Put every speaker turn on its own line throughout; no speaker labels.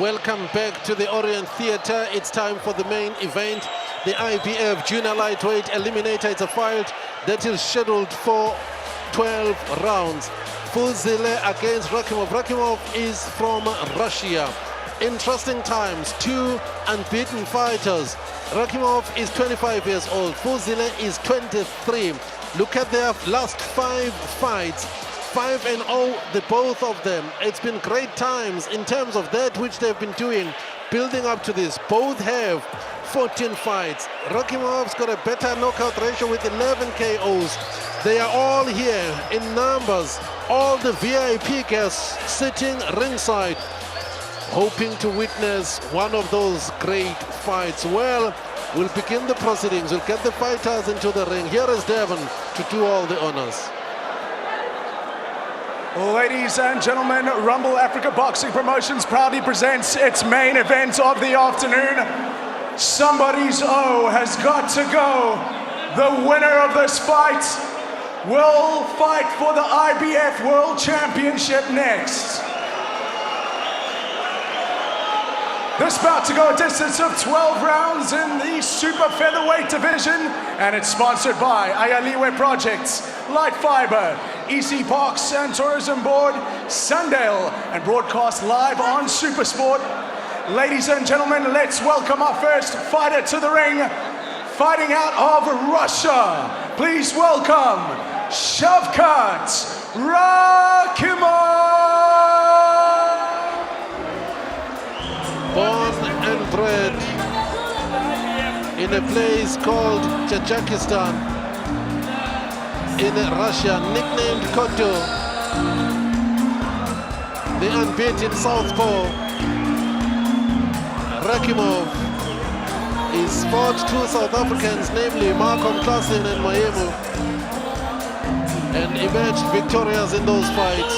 Welcome back to the Orient Theatre. It's time for the main event. The IBF Junior Lightweight Eliminator. It's a fight that is scheduled for 12 rounds. Fuzile against Rakhimov. Rakhimov is from Russia. Interesting times, two unbeaten fighters. Rakhimov is 25 years old. Fuzile is 23. Look at their last 5 fights. 5-0, the both of them. It's been great times in terms of that which they've been doing, building up to this. Both have 14 fights. Rakhimov's got a better knockout ratio with 11 KOs. They are all here in numbers. All the VIP guests sitting ringside, hoping to witness one of those great fights. Well, we'll begin the proceedings. We'll get the fighters into the ring. Here is Devon to do all the honors.
Ladies and gentlemen, Rumble Africa Boxing Promotions proudly presents its main event of the afternoon. Somebody's O has got to go. The winner of this fight will fight for the IBF World Championship next. This bout to go a distance of 12 rounds in the super featherweight division, and it's sponsored by Ayaliwe Projects, Light Fiber, EC Parks and Tourism Board, Sundale, and broadcast live on Supersport. Ladies and gentlemen, let's welcome our first fighter to the ring, fighting out of Russia. Please welcome SHAVKAT Rakhimov.
Born and bred in a place called Taджикистан in Russia, nicknamed Cotto, the unbeaten southpaw. Rakhimov is fought two South Africans, namely Malcolm Klassen and Mayemu, and emerged victorious in those fights.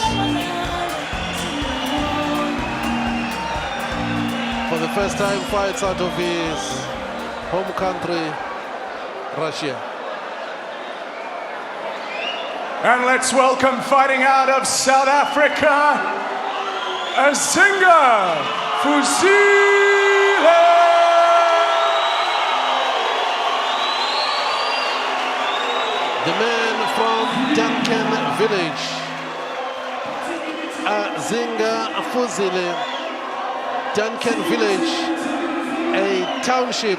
For the first time, fights out of his home country, Russia.
And let's welcome, fighting out of South Africa, AZINGA FUZILE.
The man from Duncan village, AZINGA FUZILE. Duncan village, a township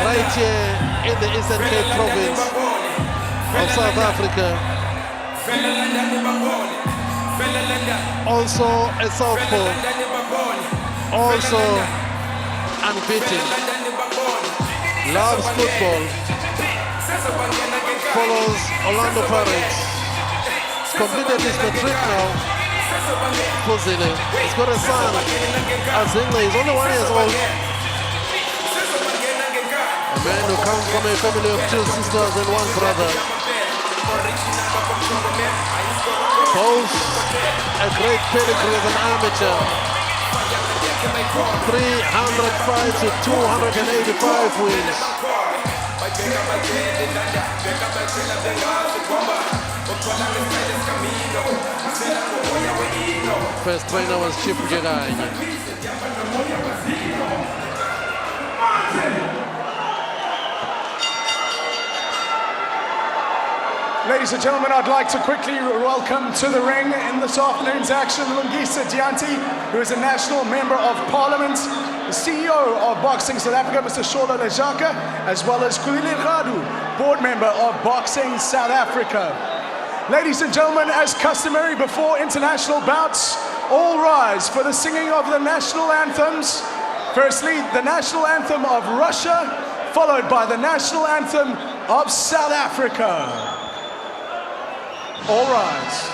right here in the Eastern Cape province of South Africa. Also a southpaw, also unbeaten, loves football, follows Orlando Pirates, completed his matric now. Fuzile. He's got a son, AZINGA. He's only 1 year old. A man who comes from a family of 2 sisters and 1 brother. Both a great pedigree as an amateur. 300 fights with 285 wins. First trainer was Chip Jagani.
Ladies and gentlemen, I'd like to quickly welcome to the ring in this afternoon's action Lungisa Dianti, who is a national member of parliament, the CEO of Boxing South Africa, Mr. Shola Lejaka, as well as Kulile Radu, board member of Boxing South Africa. Ladies and gentlemen, as customary before international bouts, all rise for the singing of the national anthems. Firstly, the national anthem of Russia, followed by the national anthem of South Africa. All rise.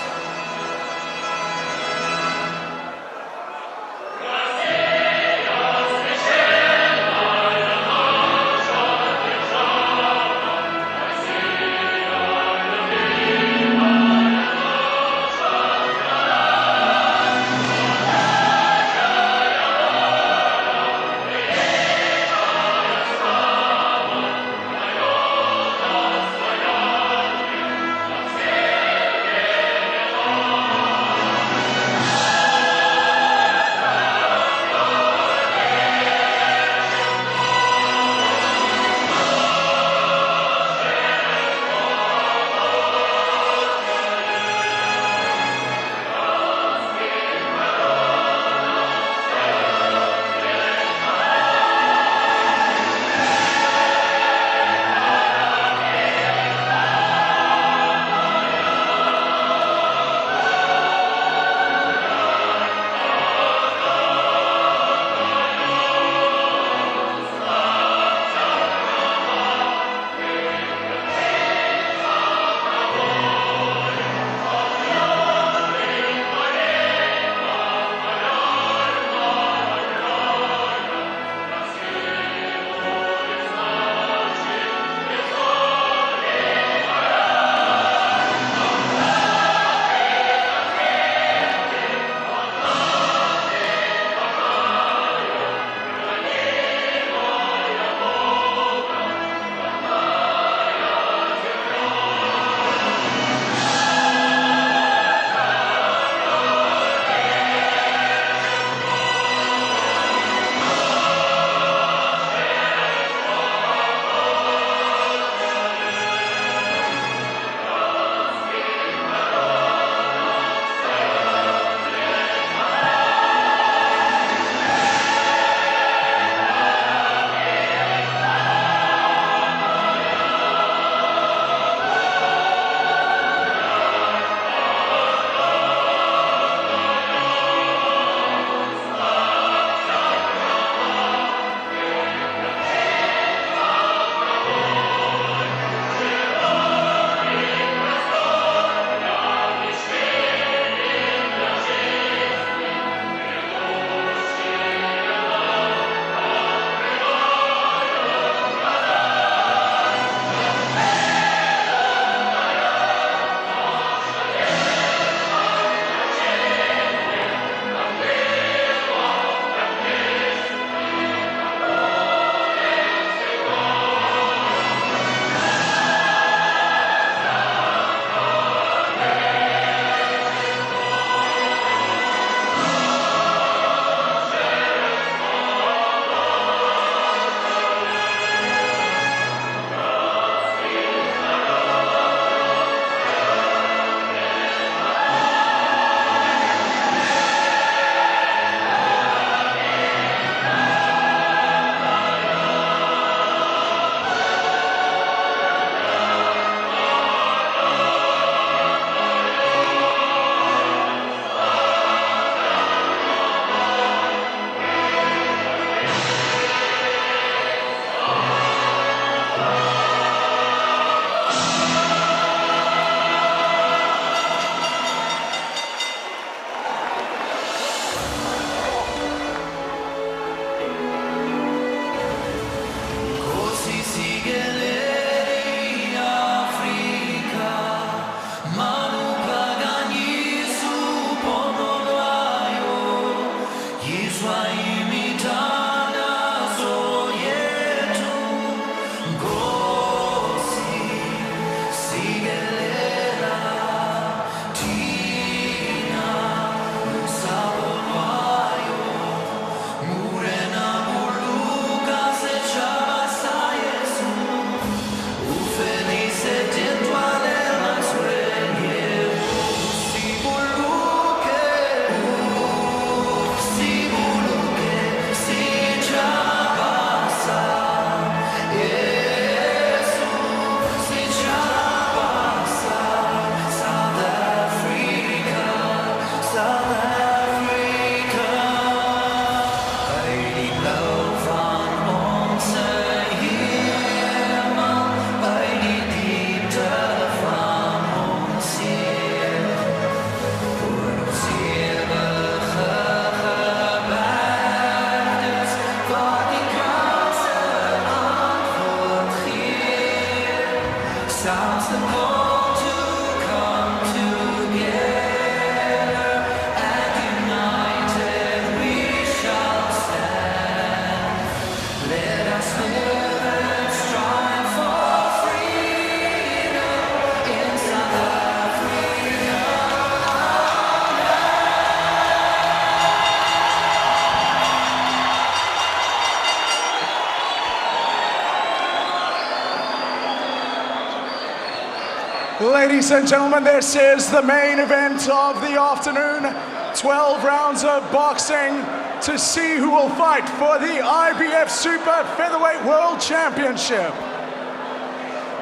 Ladies and gentlemen, this is the main event of the afternoon. 12 rounds of boxing to see who will fight for the IBF Super Featherweight World Championship.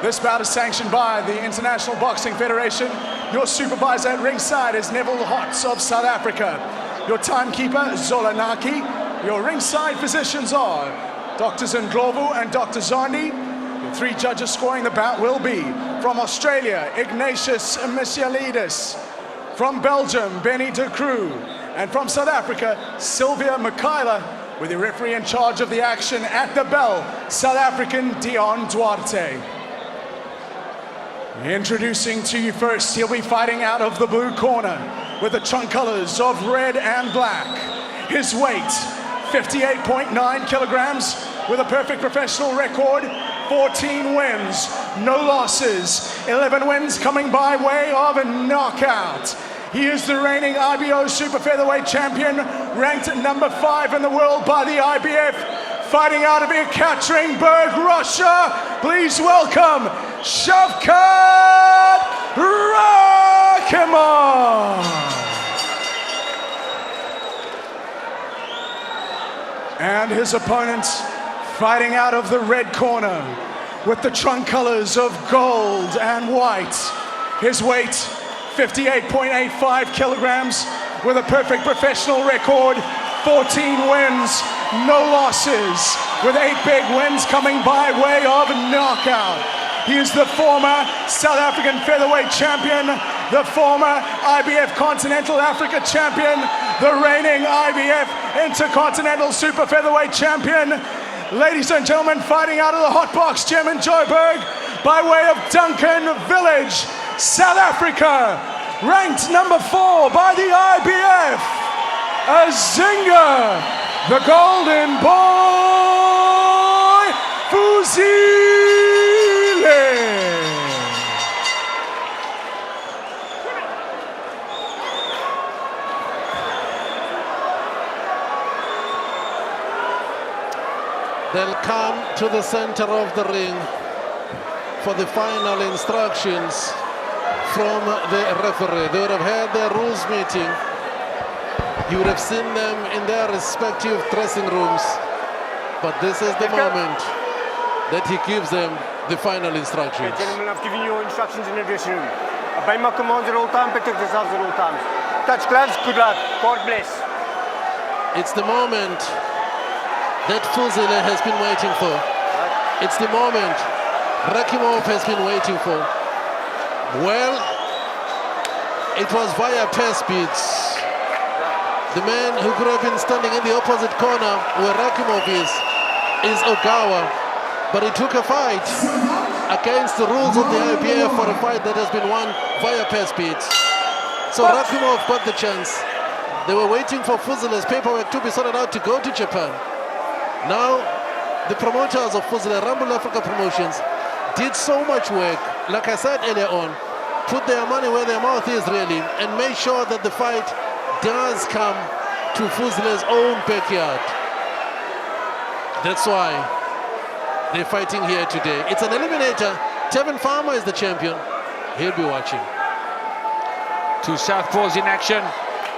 This bout is sanctioned by the International Boxing Federation. Your supervisor at ringside is Neville Hotz of South Africa. Your timekeeper, Zolanaki. Your ringside physicians are Dr. Ndlovu and Dr. Zondi. The three judges scoring the bout will be from Australia, Ignatius Misialidis. From Belgium, Benny de Croo. And from South Africa, Sylvia Mikhaila, with the referee in charge of the action at the bell, South African Dion Duarte. Introducing to you first, he'll be fighting out of the blue corner with the trunk colors of red and black. His weight, 58.9 kilograms, with a perfect professional record, 14 wins, no losses, 11 wins coming by way of a knockout. He is the reigning IBO Super Featherweight Champion, ranked at number 5 in the world by the IBF, fighting out of Ekaterinburg, Russia. Please welcome SHAVKAT Rakhimov. And his opponent, fighting out of the red corner with the trunk colors of gold and white. His weight, 58.85 kilograms, with a perfect professional record, 14 wins, no losses, with 8 big wins coming by way of knockout. He is the former South African featherweight champion, the former IBF Continental Africa champion, the reigning IBF Intercontinental Super Featherweight champion. Ladies and gentlemen, fighting out of the hot box gym in Joburg by way of Duncan Village, South Africa, ranked number 4 by the IBF, AZINGA, the Golden Boy, Fuzile.
They'll come to the center of the ring for the final instructions from the referee. They would have had their rules meeting. You would have seen them in their respective dressing rooms. But this is the moment that he gives them the final instructions.
Gentlemen, I've given you your instructions in the dressing room. Obey my commands at all times, protect yourselves at all times. Touch gloves, good luck, God bless.
It's the moment that Fuzile has been waiting for. It's the moment Rakhimov has been waiting for. Well, it was via pass beats. The man who could have been standing in the opposite corner where Rakhimov is Ogawa. But he took a fight against the rules of the IBF for a fight that has been won via pass beats. So Rakhimov got the chance. They were waiting for Fuzile's paperwork to be sorted out to go to Japan. Now, the promoters of Fuzile, Rumble Africa Promotions, did so much work, like I said earlier on, put their money where their mouth is really, and make sure that the fight does come to Fuzile's own backyard. That's why they're fighting here today. It's an eliminator. Tevin Farmer is the champion. He'll be watching.
2 southpaws in action.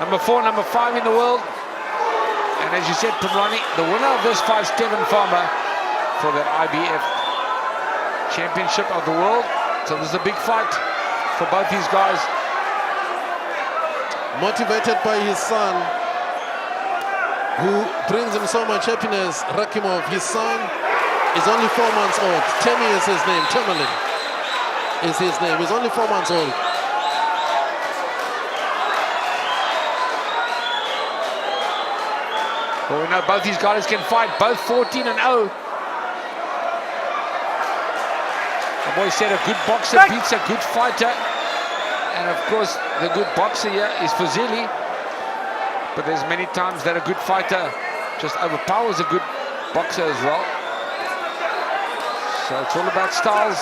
Number 4, number 5 in the world. And as you said, Pumlani, the winner of this fight is Tevin Farmer for the IBF Championship of the World. So this is a big fight for both these guys.
Motivated by his son, who brings him so much happiness, Rakhimov. His son is only 4 months old. Temi is his name. Temelin is his name. He's only 4 months old.
Well, we know both these guys can fight, both 14-0. I've always said a good boxer beats a good fighter. And of course, the good boxer here is Fuzile. But there's many times that a good fighter just overpowers a good boxer as well. So it's all about styles.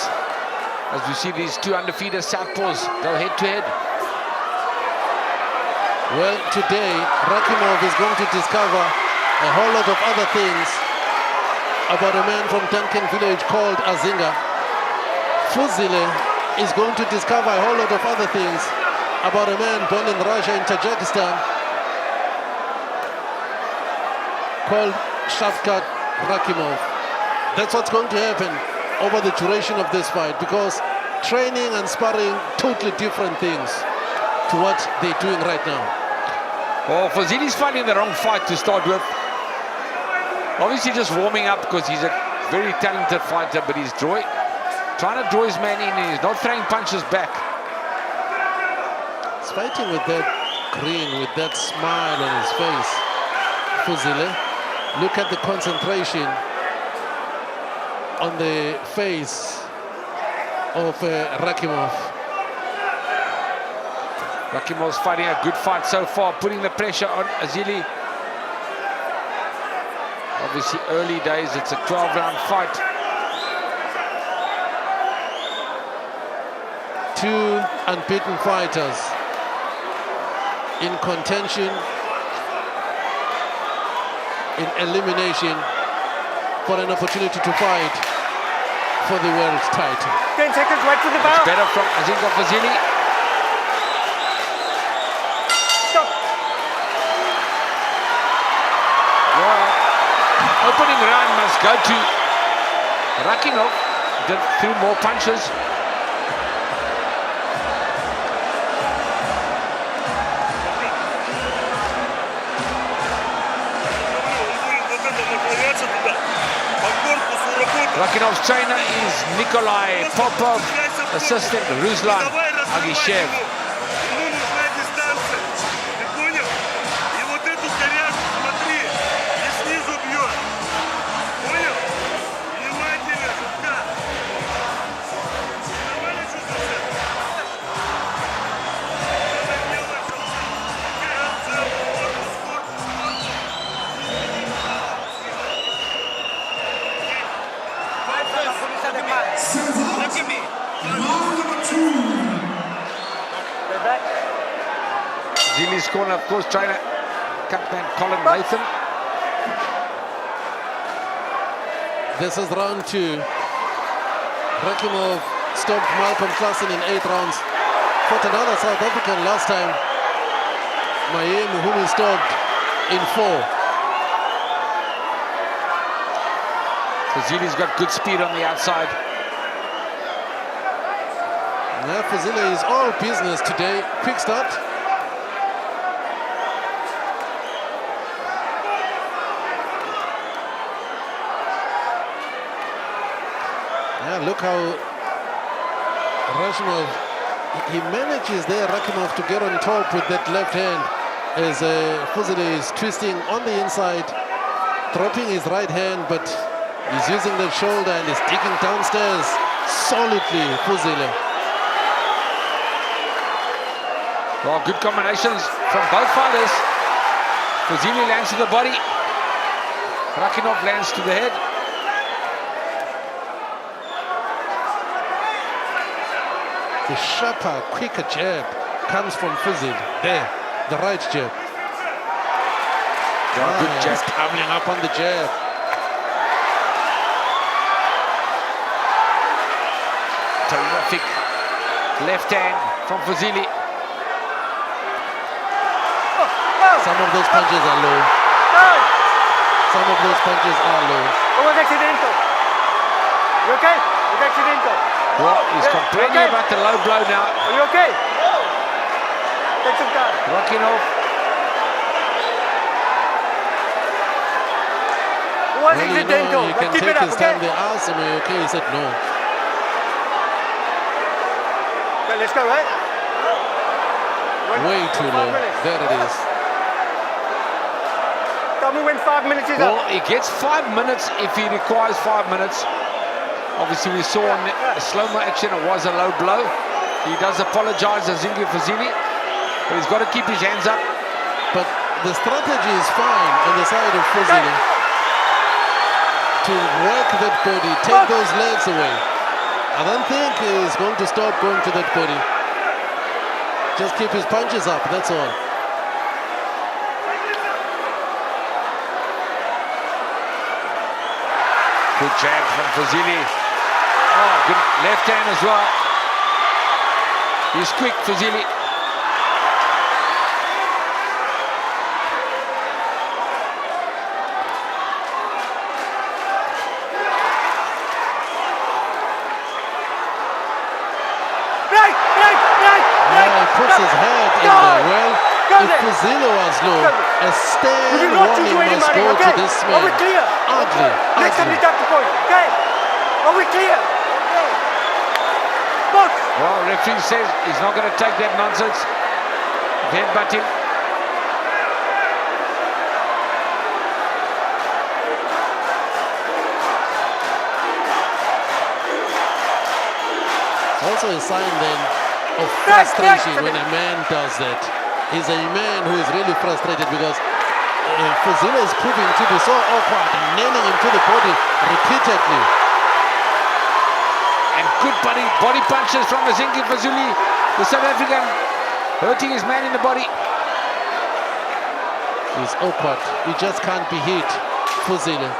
As we see these two undefeated southpaws go head to head.
Well, today, Rakhimov is going to discover a whole lot of other things about a man from Duncan village called Azinga. Fuzile is going to discover a whole lot of other things about a man born in Russia, in Tajikistan, called SHAVKAT Rakhimov. That's what's going to happen over the duration of this fight, because training and sparring, totally different things to what they're doing right now.
Well, Fuzile's fighting the wrong fight to start with. Obviously just warming up because he's a very talented fighter, but he's trying to draw his man in and he's not throwing punches back.
He's fighting with that grin, with that smile on his face. Fuzile, look at the concentration on the face of Rakhimov.
Rakhimov's fighting a good fight so far, putting the pressure on Azili. Obviously early days, it's a 12-round fight.
Two unbeaten fighters in contention, in elimination for an opportunity to fight for the world title.
10 seconds, wait for the bell.
It's better from AZINGA FUZILE.
Stop.
Well, opening round must go to Rakhimov. Did threw more punches. Rakhimov's trainer is Nikolai Popov, assistant Ruslan Agishev. Zili's corner, of course, trainer, captain Colin Nathan.
This is round two. Rakhimov stopped Malcolm Klassen in 8 rounds. Fought another South African last time, Mayemu, whom he stopped in 4.
So Zili's got good speed on the outside.
Yeah, Fuzile is all business today. Quick start. Yeah, look how Rakhimov, he manages there, Rakhimov, to get on top with that left hand as Fuzile is twisting on the inside, dropping his right hand, but he's using that shoulder and is digging downstairs solidly, Fuzile.
Well, good combinations from both fighters. Fuzile lands to the body. Rakhimov lands to the head.
The sharper, quicker jab comes from Fuzile. There, the right jab.
Good jab.
He's coming up on the jab.
Terrific left hand from Fuzile.
Some of those punches are low. Some of those punches are low.
It was accidental. You okay? It's accidental.
Well, he's complaining about the low blow now.
Are you okay? Take some time.
Rakhimov.
It was accidental.
You can
Keep
take
it up,
his
okay?
time. They asked him, "Are you okay?" He said no.
Okay, let's go, right?
Way too low. There it is.
Tell me when 5 minutes is up.
Well, he gets 5 minutes if he requires 5 minutes. Obviously, we saw in the slow-mo action it was a low blow. He does apologize, AZINGA FUZILE, but he's got to keep his hands up.
But the strategy is fine on the side of Fuzile to work that body, take those legs away. I don't think he's going to stop going to that body. Just keep his punches up, that's all.
Good jab from Fuzile. Oh, good left hand as well. He's quick, Fuzile.
He puts his head in there. Well, if Fuzile was low, a stand warning must go to this man. Ugly.
Next time you tap the point, okay? Are we clear? Box!
Well, referee says he's not going to take that nonsense. Headbutting.
Also a sign then of frustration when a man does that. He's a man who is really frustrated because Fuzile is proving to be so awkward and nailing him to the body repeatedly.
And good body punches from AZINGA FUZILE. The South African hurting his man in the body.
He's awkward. He just can't be hit. Fuzile.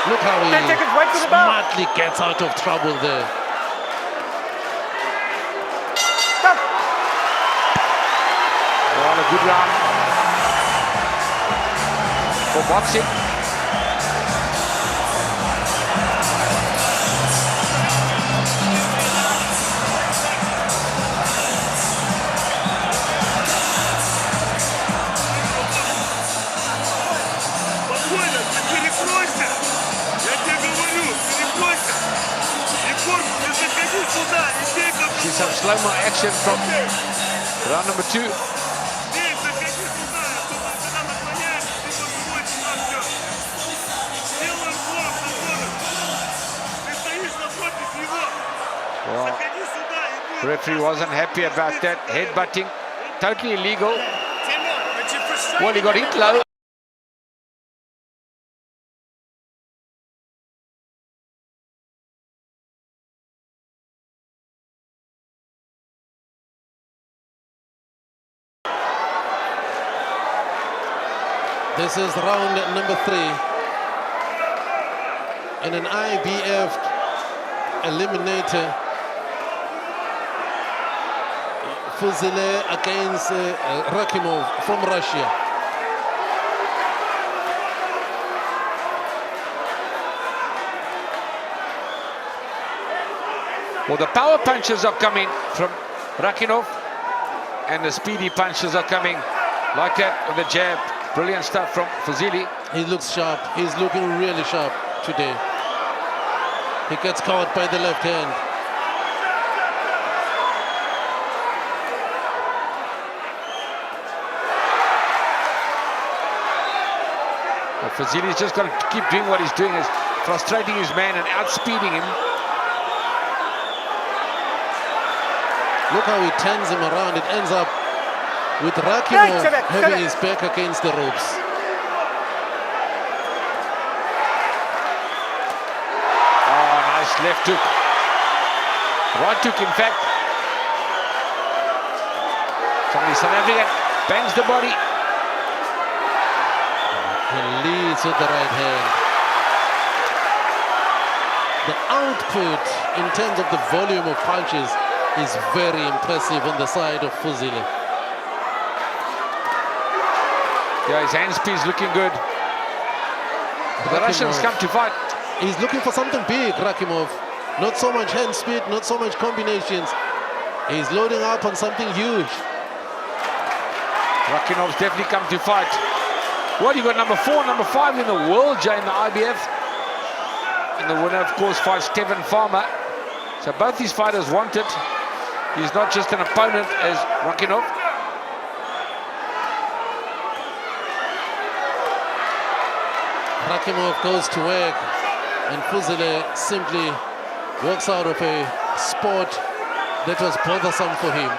Look how he smartly gets out of trouble there.
Well, a good round for boxing. See some slow-mo action from round number 2. Well, the referee wasn't happy about that headbutting. Totally illegal. Well, he got hit low.
This is round number 3 in an IBF eliminator. Fuzile against Rakhimov from Russia.
Well, the power punches are coming from Rakhimov, and the speedy punches are coming like that with the jab. Brilliant stuff from Fuzile.
He looks sharp. He's looking really sharp today. He gets caught by the left hand.
Well, Fuzile's just got to keep doing what he's doing, is frustrating his man and outspeeding him.
Look how he turns him around. It ends up with Rakhimov having his back against the ropes.
Oh, nice left hook. Right hook, in fact. Somebody South African bangs the body.
He leads with the right hand. The output in terms of the volume of punches is very impressive on the side of Fuzile.
Yeah, his hand speed's looking good. The Russians come to fight.
He's looking for something big, Rakhimov. Not so much hand speed, not so much combinations. He's loading up on something huge.
Rakhimov's definitely come to fight. Well, you got number 4, number 5 in the world, Jay, in the IBF. And the winner, of course, fights Kevin Farmer. So both these fighters want it. He's not just an opponent as Rakhimov.
Rakhimov goes to work and Fuzile simply walks out of a sport that was bothersome for him.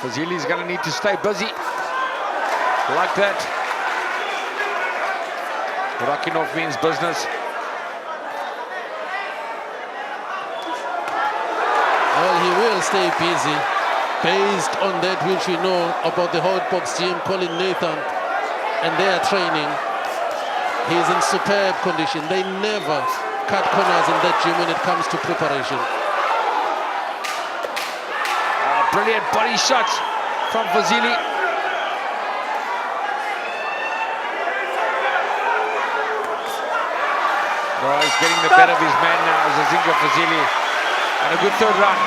Fuzile's going to need to stay busy like that. Rakhimov means business.
Well, he will stay busy based on that which we know about the hot box gym, Colin Nathan, and their training. He's in superb condition. They never cut corners in that gym when it comes to preparation.
Brilliant body shots from Fuzile. Oh, he's getting the better of his man now, AZINGA FUZILE. And a good third round.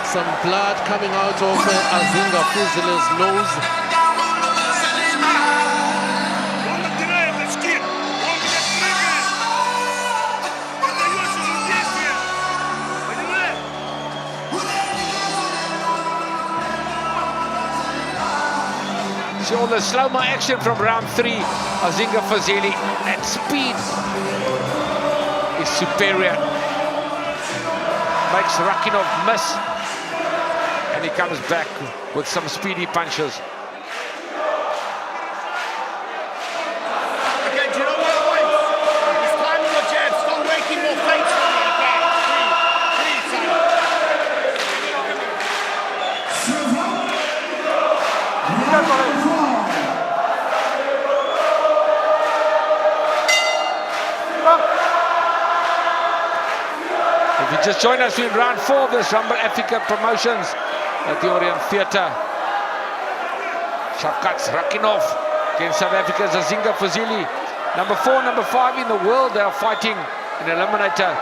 Some blood coming out of AZINGA FUZILE's nose.
See all the slow-mo action from round 3. AZINGA FUZILE at speed is superior. Makes Rakhimov miss. And he comes back with some speedy punches.
Okay, do you know what, boys? It's time your jab. Stop making more fakes for me, okay? Please,
If you just join us, we're in round 4 of this Rumble Africa Promotions at the Orient Theatre. SHAVKAT Rakhimov against South Africa's AZINGA FUZILE. Number 4, number 5 in the world. They are fighting an eliminator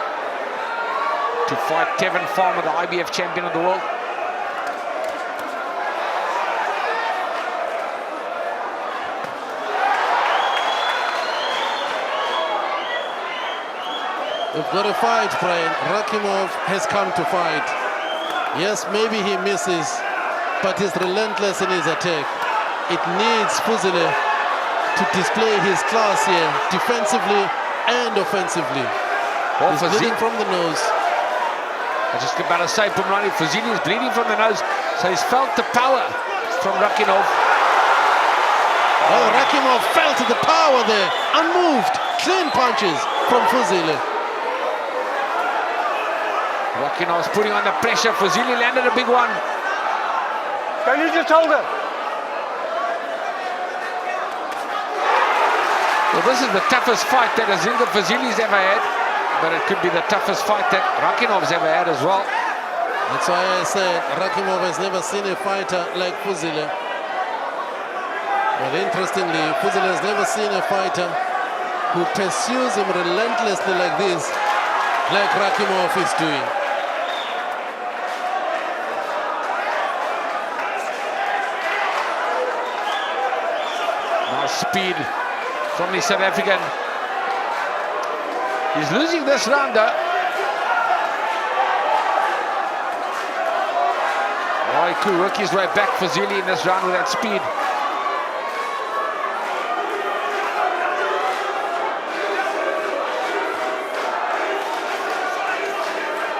to fight Tevin Farmer, the IBF champion of the world.
We've got a fight, Brian. Rakhimov has come to fight. Yes, maybe he misses, but he's relentless in his attack. It needs Fuzile to display his class here, defensively and offensively. He's bleeding from the nose.
I just about to say, Pumrani, Fuzile is bleeding from the nose, so he's felt the power from Rakhimov.
Oh, Rakhimov felt the power there, unmoved, clean punches from Fuzile.
Rakhimov's putting on the pressure. Fuzile landed a big one.
Can you just hold it?
Well, this is the toughest fight that AZINGA FUZILE's ever had, but it could be the toughest fight that Rakhimov's ever had as well.
That's why I said Rakhimov has never seen a fighter like Fuzile. But interestingly, Fuzile has never seen a fighter who pursues him relentlessly like this, like Rakhimov is doing.
Nice speed from the South African. He's losing this round though. Oh, he could work his way back, Fuzile, in this round with that speed.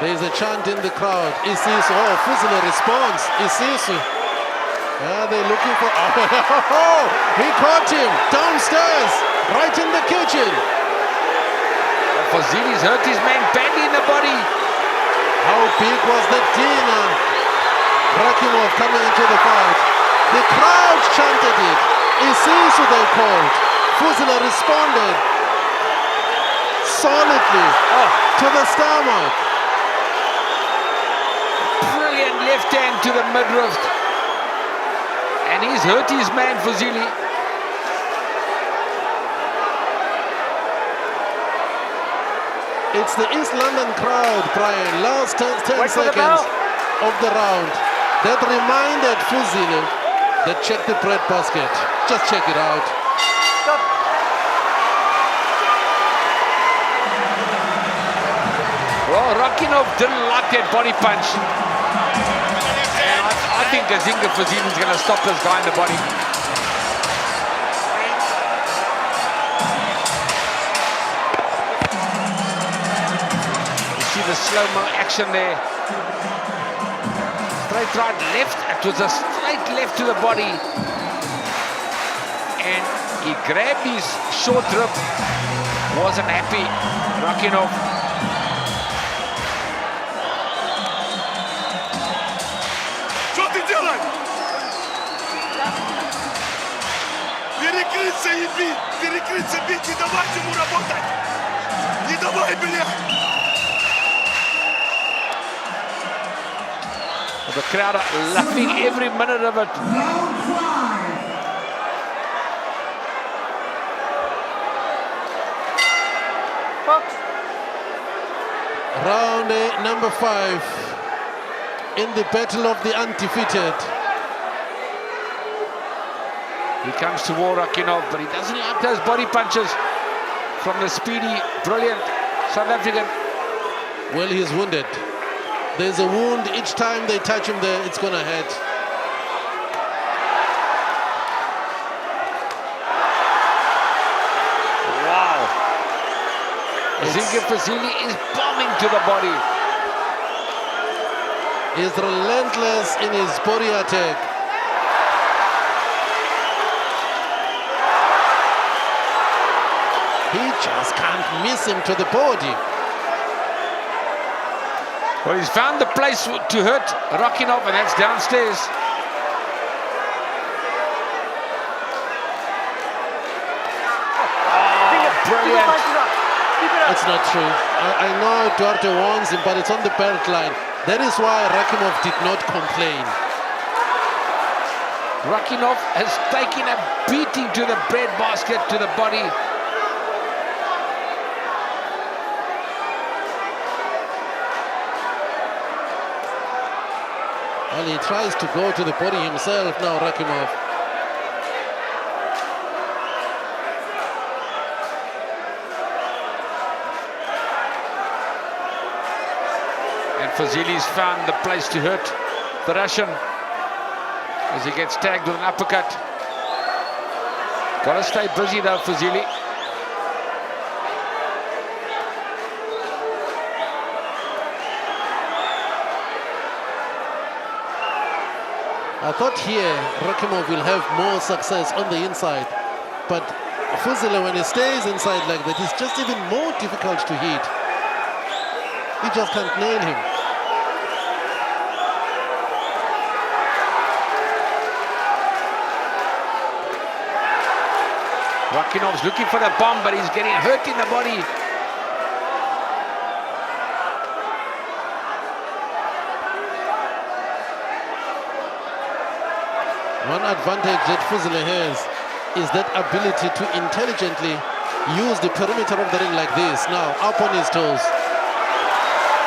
There's a chant in the crowd. Isisu. Oh, Fuzile responds. Isisu. Yeah, they're looking for... Oh, he caught him downstairs, right in the kitchen.
Fuzile's hurt his man badly in the body.
How big was that Dina? Rakhimov coming into the fight. The crowd chanted it. Isisu they called. Fuzile responded solidly to the stomach.
Brilliant left hand to the midriff. And he's hurt his man, Fuzile.
It's the East London crowd, Brian. Last 10 seconds of the round that reminded Fuzile that check the bread basket. Just check it out.
Stop.
Well, Rakhimov didn't like that body punch. think AZINGA FUZILE is going to stop this guy in the body. You see the slow-mo action there. Straight right, left. It was a straight left to the body. And he grabbed his short rib. Wasn't happy. Rakhimov.
Что ты делаешь? Перекрыться и бить, перекрыться, бить, не давать ему работать. Не давай, бля.
The crowd are loving every minute of it.
Bokс.
Round number 5 in the battle of the undefeated.
He comes to war, Rakhimov, but he doesn't like those body punches from the speedy, brilliant South African.
Well, he's wounded. There's a wound each time they touch him there, it's gonna hurt.
Wow. AZINGA FUZILE is bombing to the body.
He's relentless in his body attack. He just can't miss him to the body.
Well, he's found the place to hurt Rakhimov, and that's downstairs. Brilliant.
It's not true. I know Duarte warns him, but it's on the belt line. That is why Rakhimov did not complain.
Rakhimov has taken a beating to the breadbasket, to the body.
Well, he tries to go to the body himself now, Rakhimov.
And FUZILE's found the place to hurt the Russian as he gets tagged with an uppercut. Gotta stay busy though, FUZILE.
I thought here Rakhimov will have more success on the inside, but Fuzile, when he stays inside like that, it's just even more difficult to hit. He just can't nail him.
Rakhimov's looking for the bomb, but he's getting hurt in the body.
One advantage that Fuzile has is that ability to intelligently use the perimeter of the ring like this. Now, up on his toes.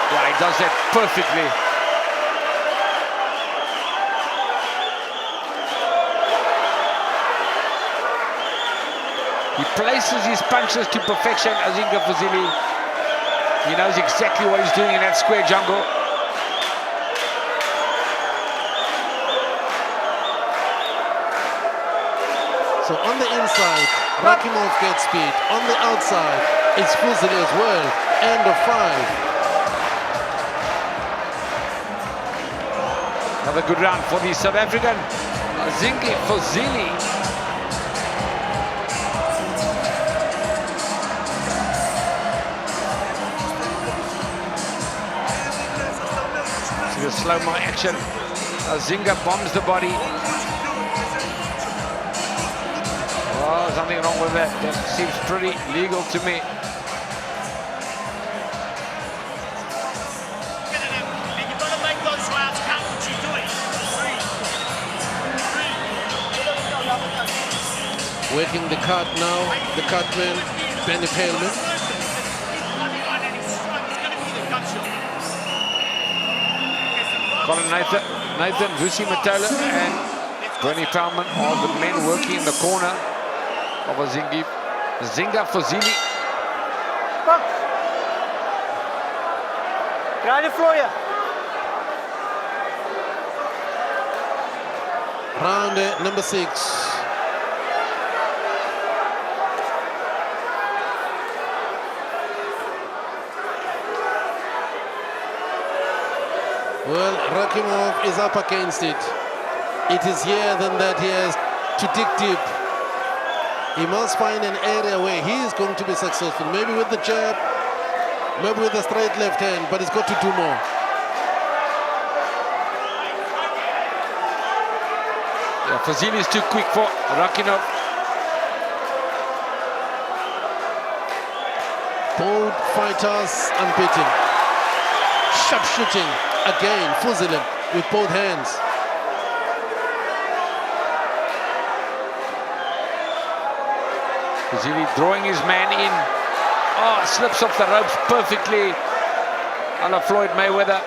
Yeah, he does that perfectly. He places his punches to perfection, AZINGA FUZILE. He knows exactly what he's doing in that square jungle.
So on the inside, Rakhimov gets speed. On the outside, it's Fuzile as well. End of 5.
Another good round for the South African, AZINGA FUZILE. See the slow-mo action. AZINGA bombs the body. Oh, something wrong with that. That seems pretty legal to me.
You've got to make those rounds count what you're doing.
Working the cart now, the cartman, Benny Paleman.
Colin Nathan, Vusi Matola and Bernie Palman are the men working in the corner of AZINGA FUZILE.
Bokс. Draai de vlooien.
Round number 6. Well, Rakhimov is up against it. It is here then that he has to dig deep. He must find an area where he is going to be successful. Maybe with the jab, maybe with the straight left hand, but he's got to do more.
Yeah, Fuzile is too quick for Rakhimov.
Both fighters unbeaten. Sharp shooting again, Fuzile with both hands.
Fuzile drawing his man in. Oh, slips off the ropes perfectly. A la Floyd Mayweather.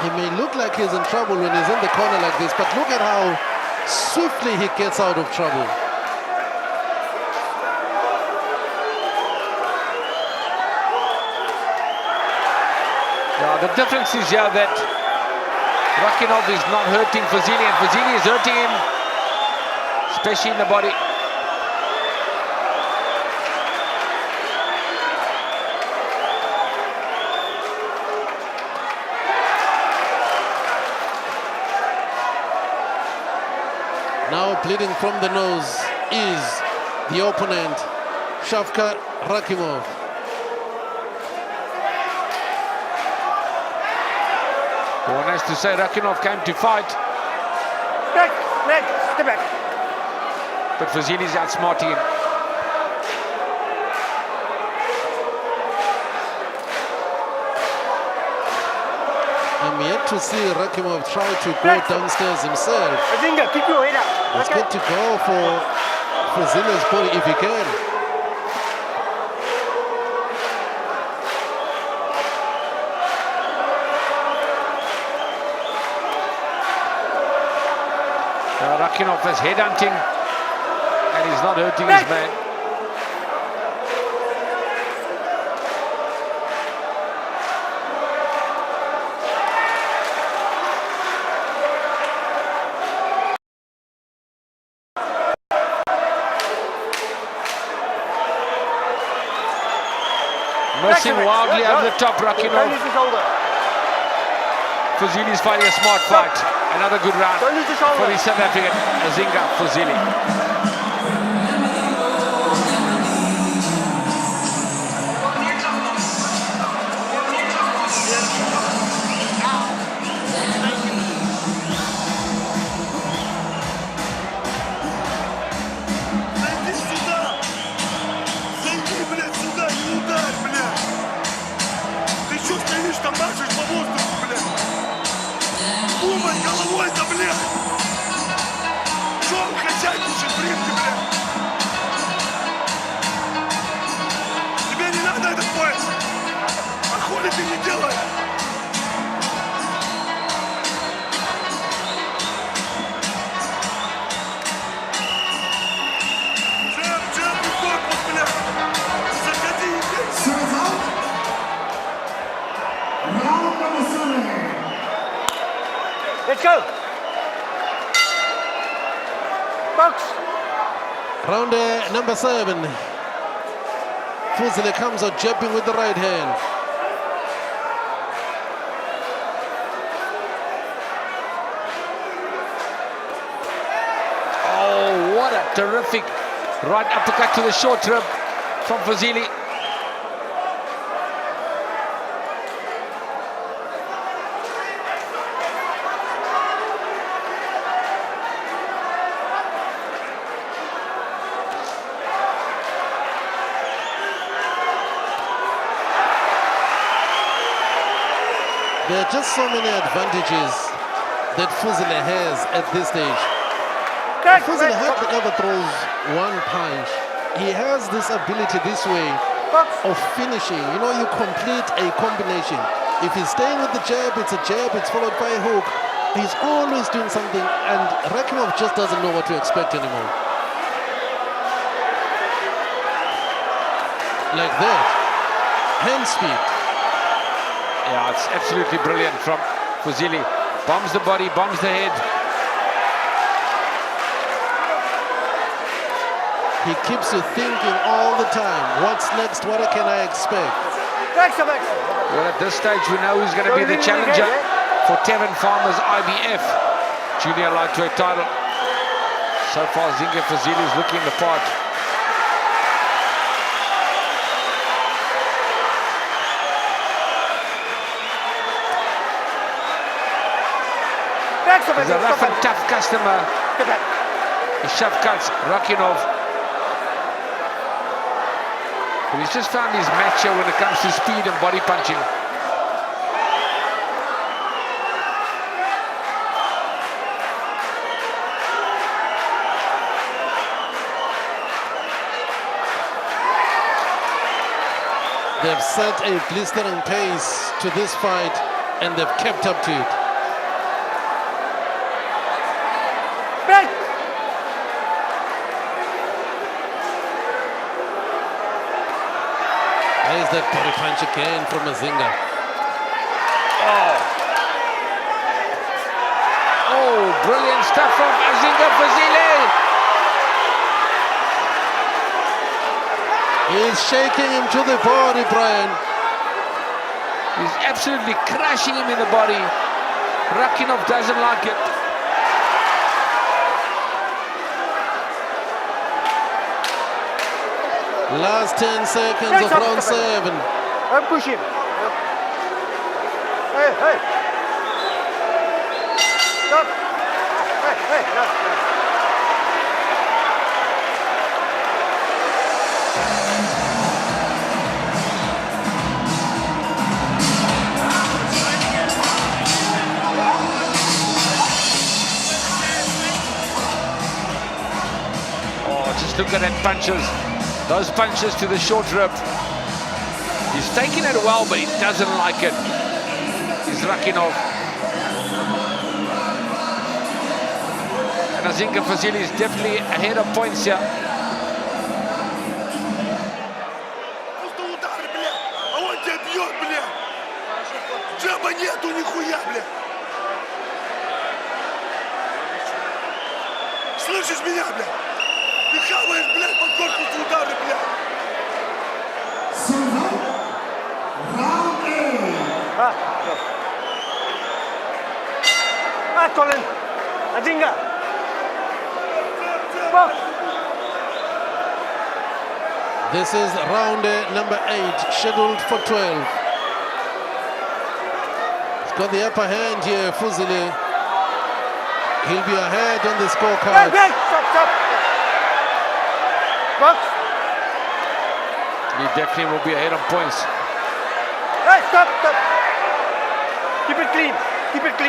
He may look like he's in trouble when he's in the corner like this, but look at how swiftly he gets out of trouble.
Yeah, the difference is here that Rakhimov is not hurting Fuzile, and Fuzile is hurting him, especially in the body.
Now bleeding from the nose is the opponent, SHAVKAT Rakhimov.
One has to say Rakhimov came to fight,
Back, step back.
but Fuzile is outsmarting him.
I'm yet to see Rakhimov try to go downstairs himself.
Azinga, keep your head up.
It's good to go for Fuzile's body if he can.
Rakhimov is headhunting, and he's not hurting his man. Missing wildly over the top,
Don't
Rakhimov.
use the shoulder.
Fuzile is fighting a smart fight. Another good round
Don't use the shoulder.
for the South African AZINGA FUZILE.
Головой-то, блядь! Чё он хозяйничает в ринге, блядь? Тебе не надо этот пояс! А хули ты не делаешь? Джеб, рукой, вот, блядь! Заходи и бей!
Let's go. Box.
Round number 7. Fuzile comes out jabbing with the right hand.
Oh, what a terrific right uppercut to the short rib from Fuzile.
There are just so many advantages that Fuzile has at this stage. Fuzile hardly ever throws one punch. He has this ability this way of finishing. You know, you complete a combination. If he's staying with the jab, it's a jab, it's followed by a hook. He's always doing something, and Rakhimov just doesn't know what to expect anymore. Like that. Hand speed.
Yeah, it's absolutely brilliant from Fuzile. Bombs the body, bombs the head.
He keeps you thinking all the time. What's next? What can I expect?
Well, at this stage, we know who's going to be the challenger for Tevin Farmer's IBF junior lightweight title. So far, AZINGA FUZILE is looking the part. He's a rough and tough customer. SHAVKAT Rakhimonov. But he's just found his match when it comes to speed and body punching.
They've set a blistering pace to this fight, and they've kept up to it. There's that body punch again from AZINGA.
Oh, brilliant stuff from AZINGA FUZILE.
He's shaking him to the body, Brian.
He's absolutely crashing him in the body. Rakhimonov doesn't like it.
Last 10 seconds of round 7.
Push him. Hey. Stop. Hey, no.
Oh, just look at that punches. Those punches to the short rib. He's taking it well, but he doesn't like it. He's Rakhimonov. And AZINGA FUZILE is definitely ahead of points here.
Просто удары, бля. А он тебя бьет, бля. Джаба нету нихуя, бля. Слышишь меня, бля? Ты хаваешь, блядь, по корпусу удары, бля.
Colin. AZINGA. Bokс.
This is round number 8, scheduled for 12. He's got the upper hand here, Fuzile. He'll be ahead on the scorecard.
Stop. Bokс.
He definitely will be ahead on points.
Hey, stop. Keep it clean.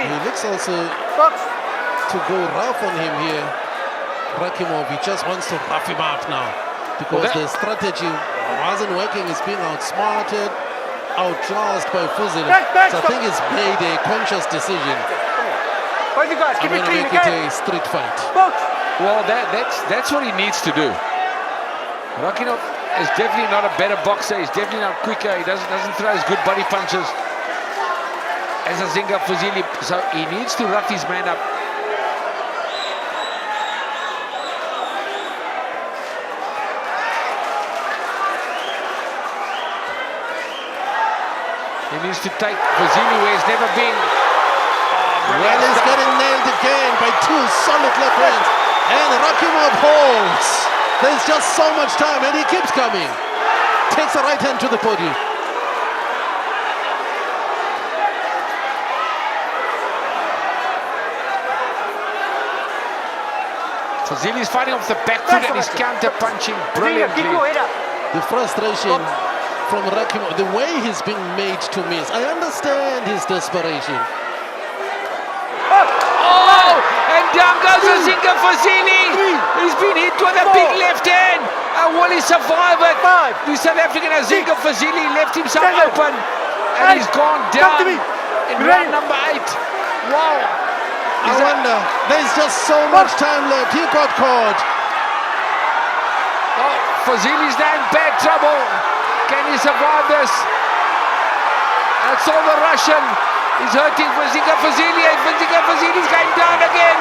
He looks also
Bokс.
to go rough on him here. Rakhimonov, he just wants to rough him up now because the strategy wasn't working. He's being outsmarted, outclassed by Fuzile. So I think he's made a conscious decision.
Where's you guys? Keep
I'm
it
going to
clean,
make it
okay?
a street fight.
Bokс.
Well, that's what he needs to do. Rakhimonov is definitely not a better boxer. He's definitely not quicker. He doesn't throw as good body punches as AZINGA FUZILE. So he needs to rough his man up. He needs to take FUZILE where he's never been.
Well, he's getting nailed again by 2 solid left hands. And Rakhimonov holds. There's just so much time, and he keeps coming. Takes the right hand to the podium.
FUZILE is fighting off the back foot and he's counter-punching brilliantly.
Keep your head up.
The frustration from Rakhimonov, the way he's being made to miss. I understand his desperation.
Oh, and down goes AZINGA FUZILE. He's been hit with a big left hand. And will he survive it? The South African AZINGA FUZILE left himself open. And he's gone down in round number 8. Wow.
I wonder, there's just so much time left. He got caught.
Oh, FUZILE's now in bad trouble. Can he survive this? That's all the Russian. He's hurting Azinga Fuzile. Azinga Fuzile's going down again.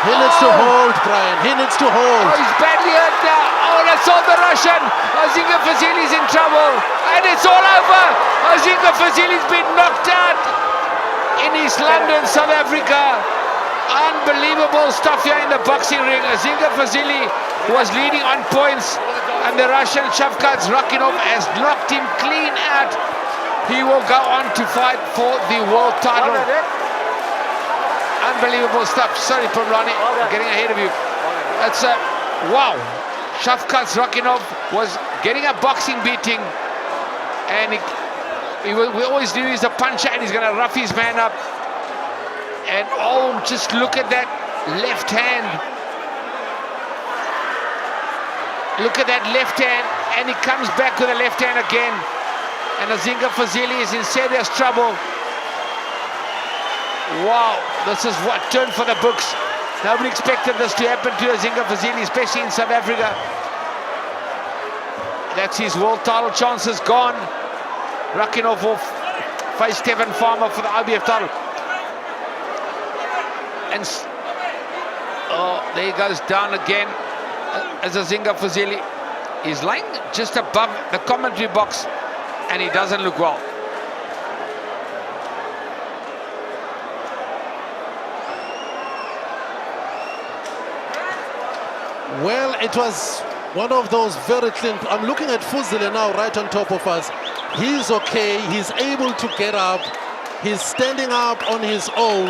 He needs to hold, Brian. He needs to hold.
Oh, he's badly hurt now. Oh, that's all the Russian. Azinga Fuzile's in trouble. And it's all over. Azinga Fuzile's been knocked out in East London, South Africa. Unbelievable stuff here in the boxing ring. Azinga Fuzile was leading on points, and the Russian SHAVKAT Rakhinov has knocked him clean out. He will go on to fight for the world title. Unbelievable stuff. Sorry, Pomlani, getting ahead of you. That's a wow. SHAVKAT Rakhinov was getting a boxing beating, and we always knew he's a puncher and he's going to rough his man up. And oh, just look at that left hand. Look at that left hand, and he comes back with a left hand again. And Azinga Fuzile is in serious trouble. Wow, this is what turned for the books. Nobody expected this to happen to Azinga Fuzile, especially in South Africa. That's his world title chances gone. Rakhinov will face Kevin Farmer for the IBF title. And oh, there he goes down again as Azinga Fuzile is lying just above the commentary box, and he doesn't look well.
Well, it was one of those very clean. I'm looking at Fuzile now right on top of us. He's okay. He's able to get up. He's standing up on his own.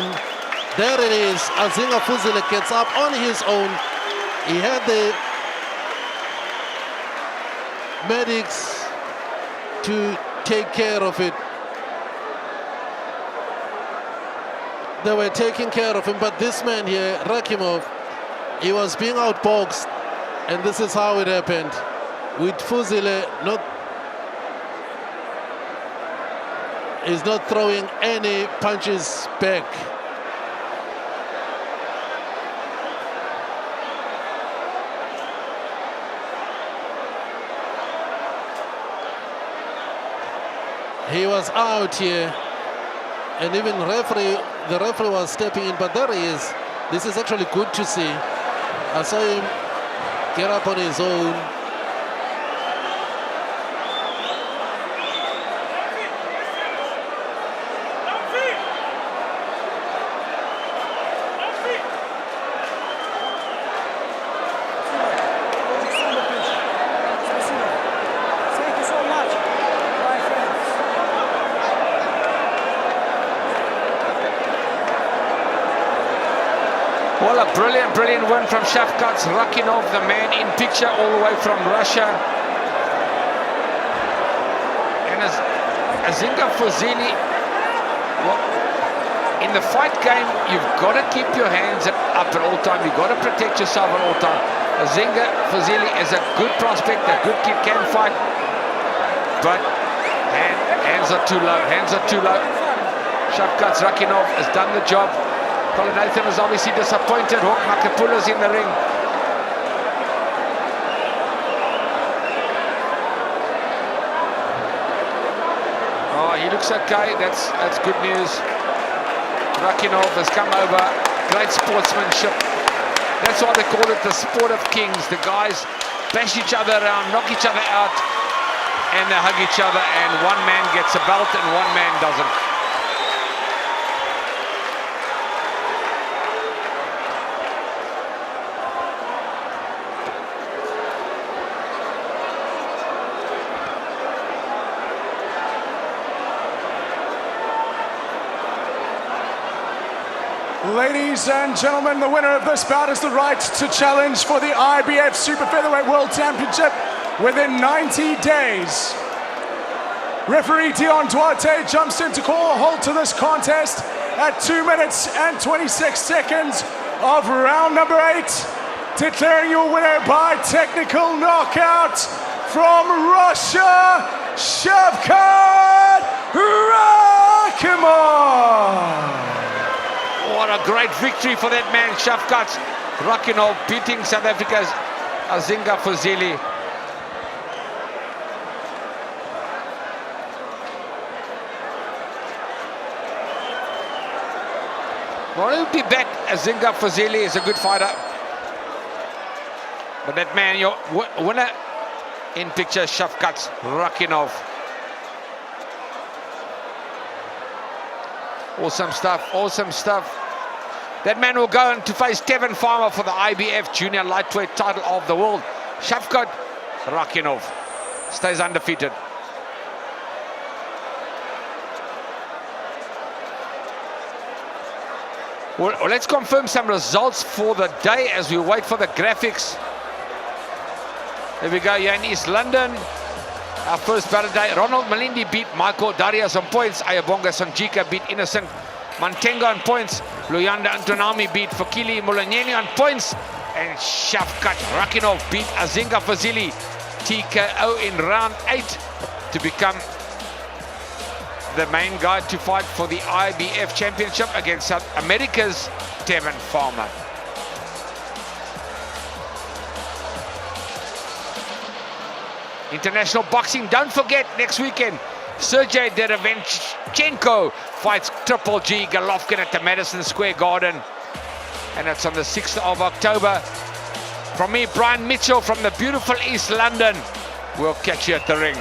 There it is. Azinga Fuzile gets up on his own. He had the medics to take care of it. They were taking care of him, but this man here, Rakhimov, he was being outboxed, and this is how it happened. With Fuzile he's not throwing any punches back. He was out here, and even the referee was stepping in, but there he is. This is actually good to see. I saw him get up on his own.
Well, a brilliant win from SHAVKAT Rakhinov, the man in picture all the way from Russia. And as Azinga Fuzile, well, in the fight game, you've got to keep your hands up at all time. You've got to protect yourself at all time. Azinga Fuzile is a good prospect, a good kid, can fight, but hands are too low. Hands are too low. SHAVKAT Rakhinov has done the job. Colin Nathan is obviously disappointed. Hawk Makapula's in the ring. Oh, he looks okay. That's good news. Rakhinov has come over. Great sportsmanship. That's why they call it the sport of kings. The guys bash each other around, knock each other out, and they hug each other, and one man gets a belt and one man doesn't.
Ladies and gentlemen, the winner of this bout has the right to challenge for the IBF Super Featherweight World Championship within 90 days. Referee Dion Duarte jumps in to call a halt to this contest at 2 minutes and 26 seconds of round number 8, declaring your winner by technical knockout from Russia, SHAVKAT Rakhimov.
What a great victory for that man, SHAVKAT Rakhinov, beating South Africa's Azinga Fuzile. Well, he'll be back. AZINGA FUZILE is a good fighter. But that man, your winner in picture, SHAVKAT RAKHIMOV. Awesome stuff, awesome stuff. That man will go on to face Tevin Farmer for the IBF Junior Lightweight title of the world. SHAVKAT RAKHIMOV stays undefeated. Well, let's confirm some results for the day as we wait for the graphics. There we go, here in East London. Our first battle day. Ronald Malindi beat Michael Darius on points. Ayabonga Sanjika beat Innocent Mantenga on points. Luyanda Antonami beat Fakili Mulanyeni on points. And SHAVKAT RAKHIMOV beat AZINGA FUZILE TKO in round 8 to become the main guy to fight for the IBF Championship against South America's Tevin Farmer. International boxing, don't forget, next weekend, Sergey Derevyanchenko fights Triple G Golovkin at the Madison Square Garden. And that's on the 6th of October. From me, Brian Mitchell, from the beautiful East London. We'll catch you at the ring.